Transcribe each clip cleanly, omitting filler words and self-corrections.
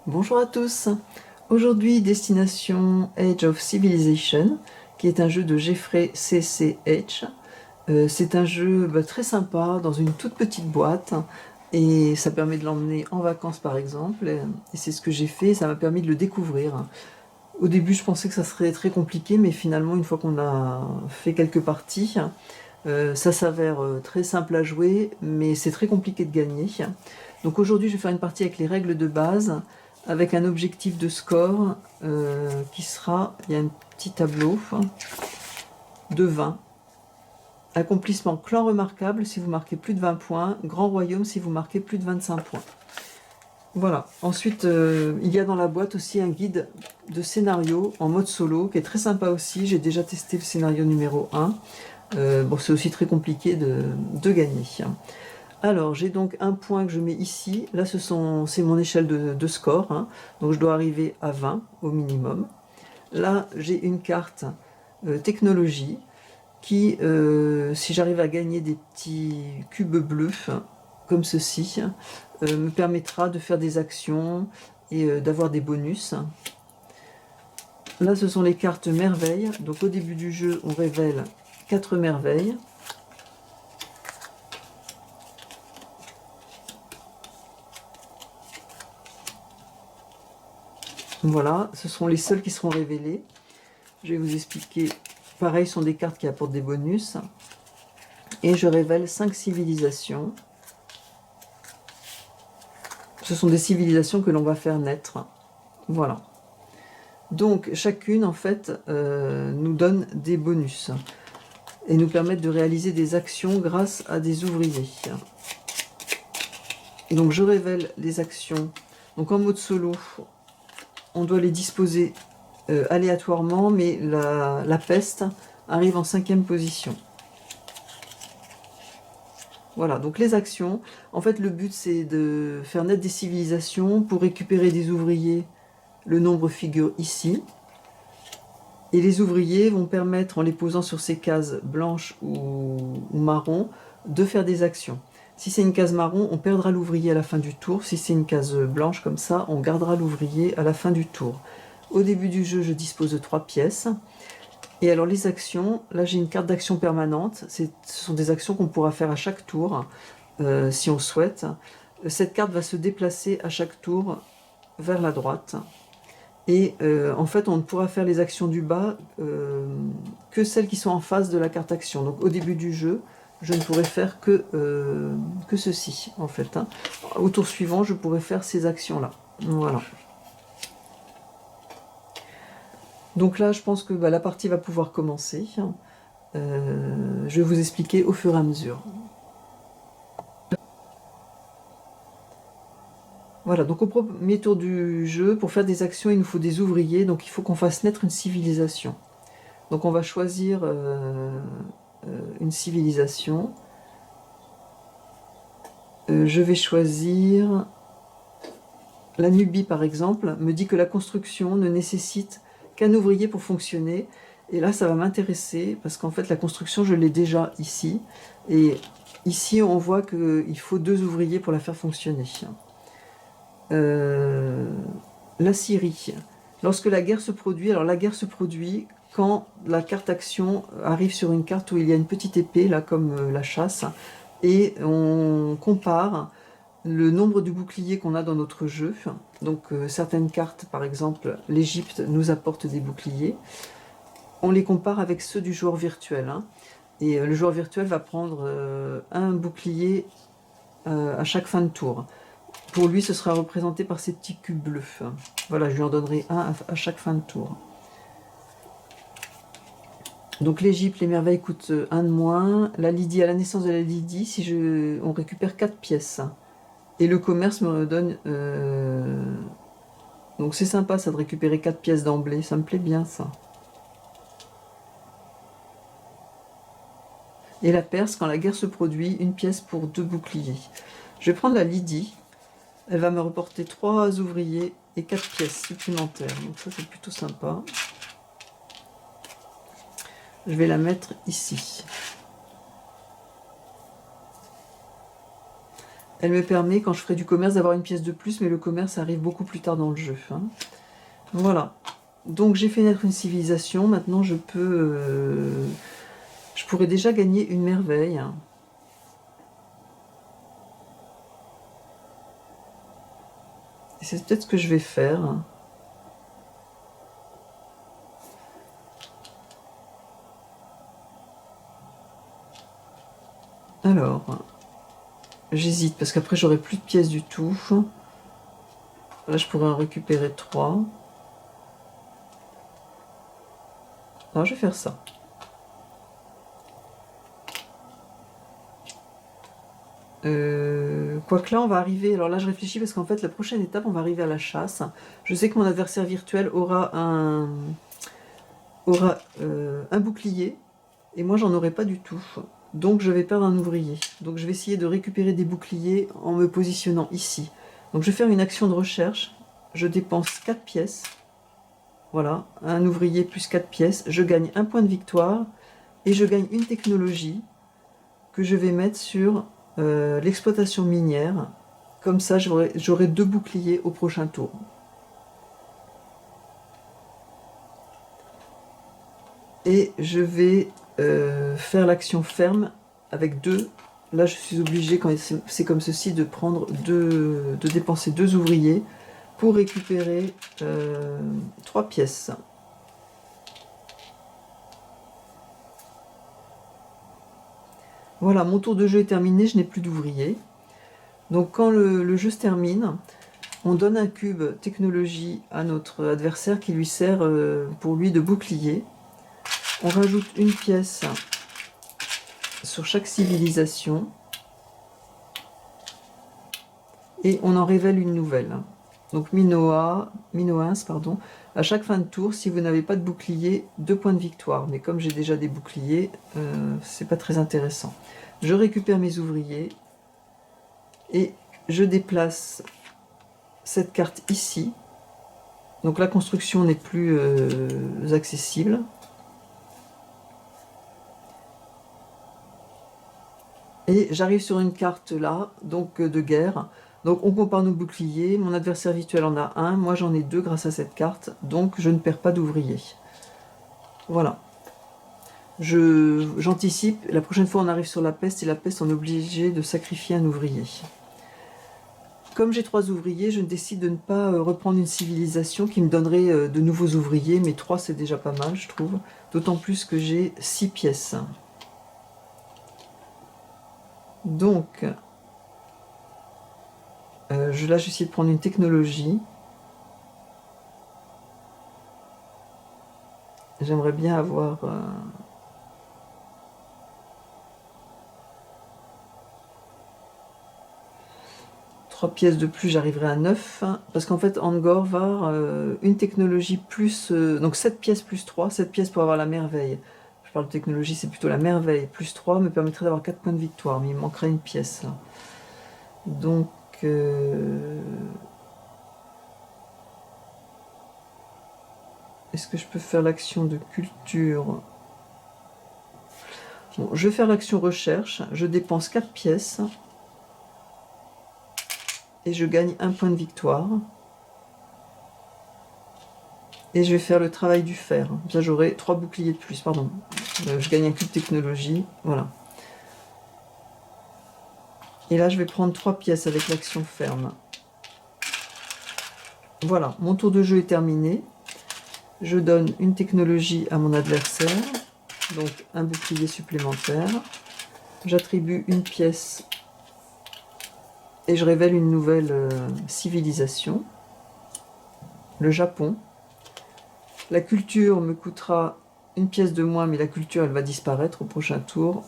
Bonjour à tous. Aujourd'hui, destination Age of Civilization, qui est un jeu de Geoffrey CCH. C'est un jeu très sympa, dans une toute petite boîte, et ça permet de l'emmener en vacances par exemple, et c'est ce que j'ai fait, ça m'a permis de le découvrir. Au début, je pensais que ça serait très compliqué, mais finalement, une fois qu'on a fait quelques parties, ça s'avère très simple à jouer, mais c'est très compliqué de gagner. Donc aujourd'hui, je vais faire une partie avec les règles de base, avec un objectif de score qui sera, il y a un petit tableau de 20. Accomplissement clan remarquable si vous marquez plus de 20 points, grand royaume si vous marquez plus de 25 points. Voilà. Ensuite, il y a dans la boîte aussi un guide de scénario en mode solo qui est très sympa aussi. J'ai déjà testé le scénario numéro 1. Bon, c'est aussi très compliqué de gagner. Alors, j'ai donc un point que je mets ici. Là, c'est mon échelle de score. Hein. Donc, je dois arriver à 20 au minimum. Là, j'ai une carte technologie qui, si j'arrive à gagner des petits cubes bleus, comme ceci, me permettra de faire des actions et d'avoir des bonus. Là, ce sont les cartes merveilles. Donc, au début du jeu, on révèle 4 merveilles. Voilà, ce sont les seules qui seront révélées. Je vais vous expliquer. Pareil, ce sont des cartes qui apportent des bonus. Et je révèle 5 civilisations. Ce sont des civilisations que l'on va faire naître. Voilà. Donc, chacune, en fait, nous donne des bonus. Et nous permettent de réaliser des actions grâce à des ouvriers. Donc, je révèle les actions. Donc, en mode solo, on doit les disposer aléatoirement, mais la peste arrive en 5e position. Voilà, donc les actions. En fait, le but, c'est de faire naître des civilisations pour récupérer des ouvriers. Le nombre figure ici. Et les ouvriers vont permettre, en les posant sur ces cases blanches ou marron, de faire des actions. Si c'est une case marron, on perdra l'ouvrier à la fin du tour. Si c'est une case blanche comme ça, on gardera l'ouvrier à la fin du tour. Au début du jeu, je dispose de 3 pièces. Et alors les actions, là j'ai une carte d'action permanente. Ce sont des actions qu'on pourra faire à chaque tour, si on souhaite. Cette carte va se déplacer à chaque tour vers la droite. Et en fait, on ne pourra faire les actions du bas que celles qui sont en face de la carte action. Donc au début du jeu, je ne pourrai faire que ceci, en fait. Hein. Au tour suivant, je pourrai faire ces actions-là. Voilà. Donc là, je pense que la partie va pouvoir commencer. Je vais vous expliquer au fur et à mesure. Voilà, donc au premier tour du jeu, pour faire des actions, il nous faut des ouvriers, donc il faut qu'on fasse naître une civilisation. Donc on va choisir une civilisation. Je vais choisir la Nubie par exemple, me dit que la construction ne nécessite qu'un ouvrier pour fonctionner. Et là, ça va m'intéresser parce qu'en fait, la construction, je l'ai déjà ici. Et ici, on voit qu'il faut 2 ouvriers pour la faire fonctionner. La Syrie. Lorsque la guerre se produit, alors la guerre se produit quand la carte action arrive sur une carte où il y a une petite épée, là comme la chasse, et on compare le nombre de boucliers qu'on a dans notre jeu. Donc certaines cartes, par exemple l'Égypte, nous apportent des boucliers. On les compare avec ceux du joueur virtuel. Hein. Et le joueur virtuel va prendre un bouclier à chaque fin de tour. Pour lui, ce sera représenté par ces petits cubes bleus. Voilà, je lui en donnerai un à chaque fin de tour. Donc l'Égypte, les merveilles coûtent 1 de moins. La Lydie, à la naissance de la Lydie, on récupère 4 pièces. Et le commerce me donne... Donc c'est sympa ça de récupérer 4 pièces d'emblée, ça me plaît bien ça. Et la Perse, quand la guerre se produit, 1 pièce pour 2 boucliers. Je vais prendre la Lydie. Elle va me reporter 3 ouvriers et 4 pièces supplémentaires. Donc ça c'est plutôt sympa. Je vais la mettre ici. Elle me permet, quand je ferai du commerce, d'avoir une pièce de plus, mais le commerce arrive beaucoup plus tard dans le jeu. Hein. Voilà. Donc j'ai fait naître une civilisation. Maintenant je peux... je pourrais déjà gagner une merveille. Et c'est peut-être ce que je vais faire. Alors, j'hésite parce qu'après j'aurai plus de pièces du tout. Là je pourrais en récupérer 3. Alors je vais faire ça. Quoique là on va arriver, alors là je réfléchis parce qu'en fait la prochaine étape on va arriver à la chasse. Je sais que mon adversaire virtuel aura un bouclier et moi j'en aurai pas du tout. Donc je vais perdre un ouvrier. Donc je vais essayer de récupérer des boucliers en me positionnant ici. Donc je vais faire une action de recherche. Je dépense 4 pièces. Voilà, un ouvrier plus 4 pièces. Je gagne un point de victoire et je gagne une technologie que je vais mettre sur l'exploitation minière. Comme ça, j'aurai 2 boucliers au prochain tour. Et je vais faire l'action ferme avec 2. Là, je suis obligée, quand c'est comme ceci, de dépenser 2 ouvriers pour récupérer 3 pièces. Voilà, mon tour de jeu est terminé, je n'ai plus d'ouvriers. Donc quand le jeu se termine, on donne un cube technologie à notre adversaire qui lui sert pour lui de bouclier. On rajoute une pièce sur chaque civilisation et on en révèle une nouvelle. Donc Minoans, pardon. À chaque fin de tour, si vous n'avez pas de bouclier, 2 points de victoire. Mais comme j'ai déjà des boucliers, c'est pas très intéressant. Je récupère mes ouvriers et je déplace cette carte ici. Donc la construction n'est plus accessible. Et j'arrive sur une carte là, donc de guerre. Donc on compare nos boucliers, mon adversaire virtuel en a un, moi j'en ai 2 grâce à cette carte, donc je ne perds pas d'ouvriers. Voilà. J'anticipe, la prochaine fois on arrive sur la peste, et la peste on est obligé de sacrifier un ouvrier. Comme j'ai 3 ouvriers, je décide de ne pas reprendre une civilisation qui me donnerait de nouveaux ouvriers, mais 3 c'est déjà pas mal je trouve, d'autant plus que j'ai 6 pièces. Donc, là je vais essayer de prendre une technologie. J'aimerais bien avoir... 3 pièces de plus, j'arriverai à 9. Parce qu'en fait, Angor va une technologie plus... donc 7 pièces plus 3, 7 pièces pour avoir la merveille. Je parle de technologie, c'est plutôt la merveille. Plus 3 me permettrait d'avoir 4 points de victoire, mais il me manquerait une pièce. Là. Donc... est-ce que je peux faire l'action de culture? Bon, je vais faire l'action recherche. Je dépense 4 pièces. Et je gagne un point de victoire. Et je vais faire le travail du fer. Là, j'aurai 3 boucliers de plus, pardon. Je gagne un cube technologie, voilà. Et là, je vais prendre 3 pièces avec l'action ferme. Voilà, mon tour de jeu est terminé. Je donne une technologie à mon adversaire, donc un bouclier supplémentaire. J'attribue une pièce et je révèle une nouvelle civilisation, le Japon. La culture me coûtera une pièce de moins, mais la culture elle va disparaître au prochain tour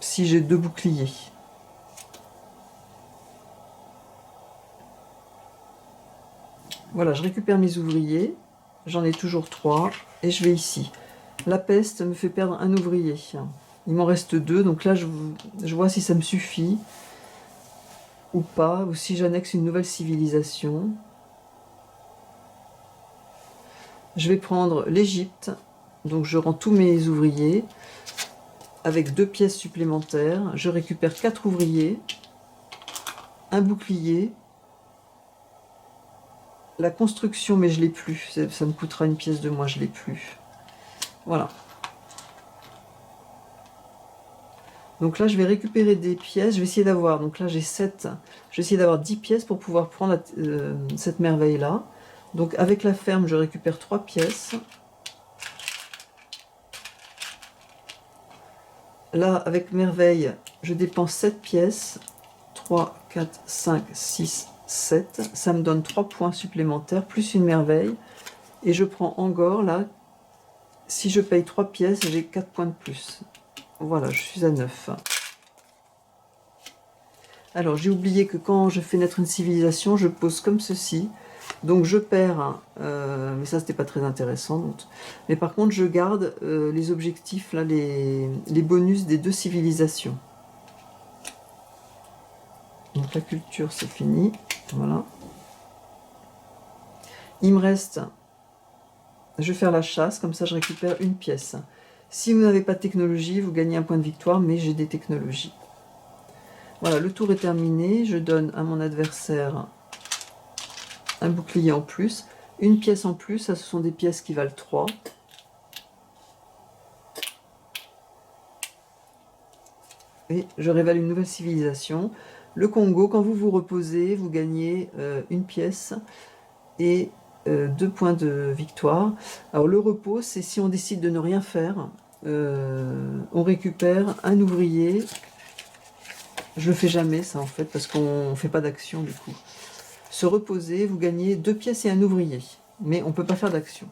si j'ai 2 boucliers. Voilà, je récupère mes ouvriers, j'en ai toujours 3 et je vais ici. La peste me fait perdre un ouvrier. Il m'en reste 2, donc là je vois si ça me suffit ou pas, ou si j'annexe une nouvelle civilisation. Je vais prendre l'Égypte, donc je rends tous mes ouvriers avec 2 pièces supplémentaires. Je récupère 4 ouvriers un bouclier, la construction, mais je l'ai plus, ça me coûtera une pièce de moins, je l'ai plus. Voilà. Donc là, je vais récupérer des pièces, je vais essayer d'avoir, donc là j'ai 7, je vais essayer d'avoir 10 pièces pour pouvoir prendre cette merveille-là. Donc avec la ferme, je récupère 3 pièces. Là, avec merveille, je dépense 7 pièces. 3, 4, 5, 6, 7. Ça me donne 3 points supplémentaires, plus une merveille. Et je prends Angor, là. Si je paye 3 pièces, j'ai 4 points de plus. Voilà, je suis à 9. Alors, j'ai oublié que quand je fais naître une civilisation, je pose comme ceci. Donc, je perds, mais ça, c'était pas très intéressant. Donc. Mais par contre, je garde les objectifs, là, les bonus des 2 civilisations. Donc, la culture, c'est fini. Voilà. Il me reste... Je vais faire la chasse, comme ça, je récupère une pièce. Si vous n'avez pas de technologie, vous gagnez un point de victoire, mais j'ai des technologies. Voilà, le tour est terminé. Je donne à mon adversaire un bouclier en plus. Une pièce en plus, ça ce sont des pièces qui valent 3. Et je révèle une nouvelle civilisation. Le Congo, quand vous vous reposez, vous gagnez une pièce et 2 points de victoire. Alors le repos, c'est si on décide de ne rien faire, on récupère un ouvrier. Je le fais jamais ça en fait, parce qu'on ne fait pas d'action du coup. Se reposer, vous gagnez 2 pièces et un ouvrier. Mais on ne peut pas faire d'action.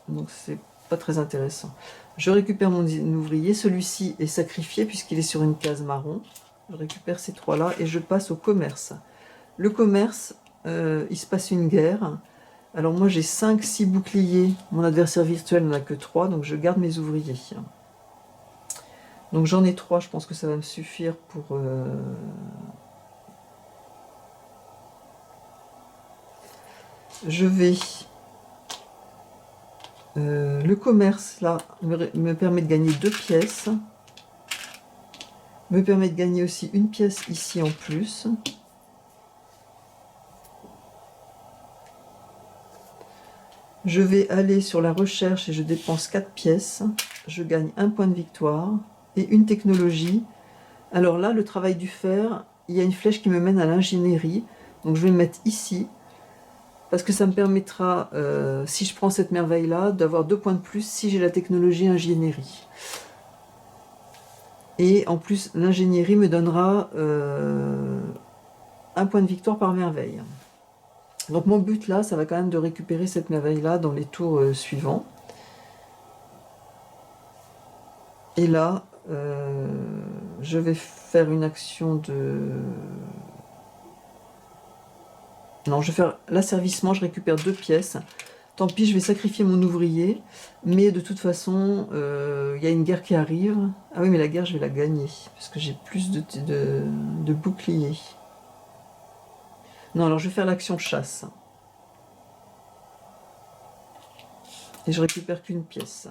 Donc c'est pas très intéressant. Je récupère mon ouvrier. Celui-ci est sacrifié puisqu'il est sur une case marron. Je récupère ces 3-là et je passe au commerce. Le commerce, il se passe une guerre. Alors moi j'ai 5-6 boucliers. Mon adversaire virtuel n'en a que 3, donc je garde mes ouvriers. Donc j'en ai 3, je pense que ça va me suffire pour... Je vais... le commerce, là, me permet de gagner 2 pièces. Me permet de gagner aussi une pièce ici en plus. Je vais aller sur la recherche et je dépense 4 pièces. Je gagne un point de victoire et une technologie. Alors là, le travail du fer, il y a une flèche qui me mène à l'ingénierie. Donc je vais le mettre ici. Parce que ça me permettra, si je prends cette merveille-là, d'avoir 2 points de plus si j'ai la technologie ingénierie. Et en plus, l'ingénierie me donnera un point de victoire par merveille. Donc mon but là, ça va quand même de récupérer cette merveille-là dans les tours suivants. Et là, je vais faire une action de... Non, je vais faire l'asservissement, je récupère 2 pièces. Tant pis, je vais sacrifier mon ouvrier. Mais de toute façon, il y a une guerre qui arrive. Ah oui, mais la guerre, je vais la gagner. Parce que j'ai plus de boucliers. Non, alors je vais faire l'action chasse. Et je récupère qu'une pièce.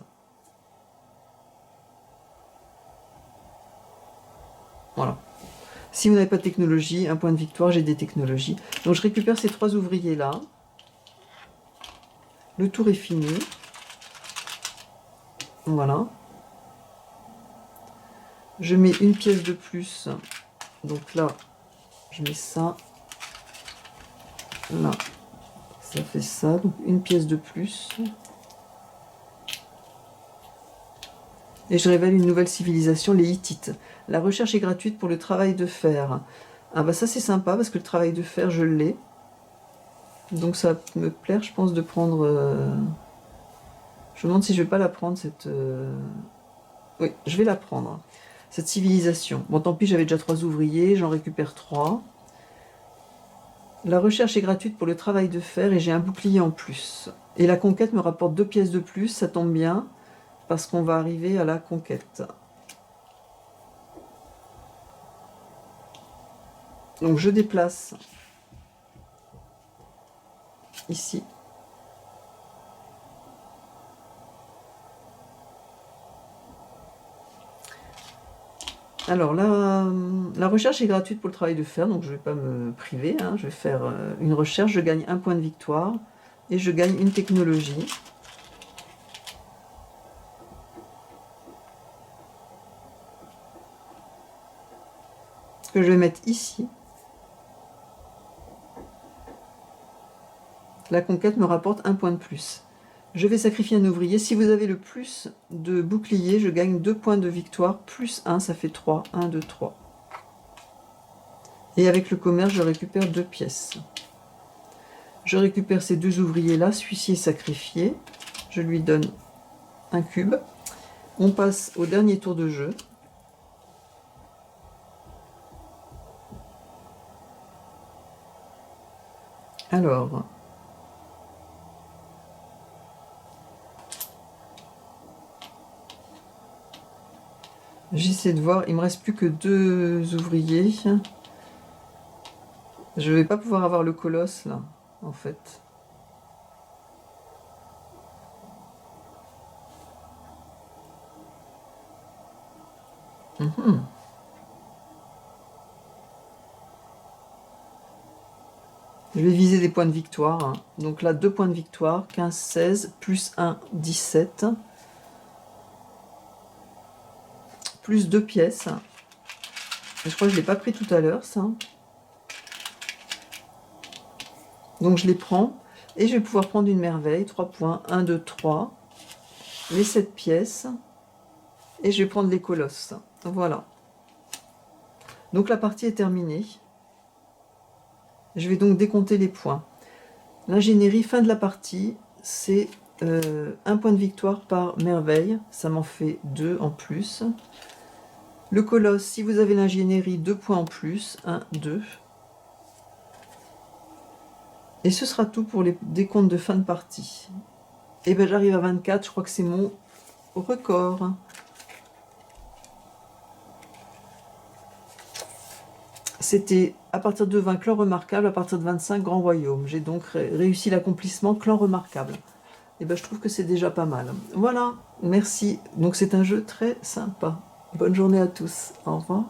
Voilà. Si vous n'avez pas de technologie, un point de victoire, j'ai des technologies. Donc je récupère ces 3 ouvriers là. Le tour est fini. Voilà. Je mets une pièce de plus. Donc là, je mets ça. Là, ça fait ça. Donc une pièce de plus. Et je révèle une nouvelle civilisation, les Hittites. La recherche est gratuite pour le travail de fer. Ah bah ça c'est sympa parce que le travail de fer, je l'ai. Donc ça va me plaire, je pense, de prendre... Je me demande si je vais pas la prendre, cette... Oui, je vais la prendre. Cette civilisation. Bon, tant pis, j'avais déjà 3 ouvriers, j'en récupère 3. La recherche est gratuite pour le travail de fer et j'ai un bouclier en plus. Et la conquête me rapporte 2 pièces de plus, ça tombe bien, parce qu'on va arriver à la conquête. Donc je déplace ici. Alors, la recherche est gratuite pour le travail de fer, donc je ne vais pas me priver, hein. Je vais faire une recherche, je gagne 1 point de victoire et je gagne une technologie. Que je vais mettre ici. La conquête me rapporte 1 point de plus. Je vais sacrifier un ouvrier. Si vous avez le plus de boucliers, je gagne 2 points de victoire, plus 1, ça fait 3. 1, 2, 3. Et avec le commerce, je récupère 2 pièces. Je récupère ces 2 ouvriers-là. Celui-ci est sacrifié. Je lui donne un cube. On passe au dernier tour de jeu. Alors... j'essaie de voir, il me reste plus que 2 ouvriers. Je vais pas pouvoir avoir le colosse là, en fait. Je vais viser des points de victoire, hein. Donc là, 2 points de victoire, 15, 16, plus 1, 17. Plus 2 pièces. Je crois que je ne l'ai pas pris tout à l'heure, ça. Donc je les prends. Et je vais pouvoir prendre une merveille. 3 points. 1, 2, 3. Les 7 pièces. Et je vais prendre les colosses. Voilà. Donc la partie est terminée. Je vais donc décompter les points. L'ingénierie, fin de la partie, c'est 1 point de victoire par merveille. Ça m'en fait 2 en plus. Le colosse, si vous avez l'ingénierie, 2 points en plus. 1, 2. Et ce sera tout pour les décomptes de fin de partie. Et bien j'arrive à 24, je crois que c'est mon record. C'était à partir de 20 clan remarquable, à partir de 25 grand royaume. J'ai donc réussi l'accomplissement clan remarquable. Et ben je trouve que c'est déjà pas mal. Voilà, merci. Donc c'est un jeu très sympa. Bonne journée à tous. Au revoir.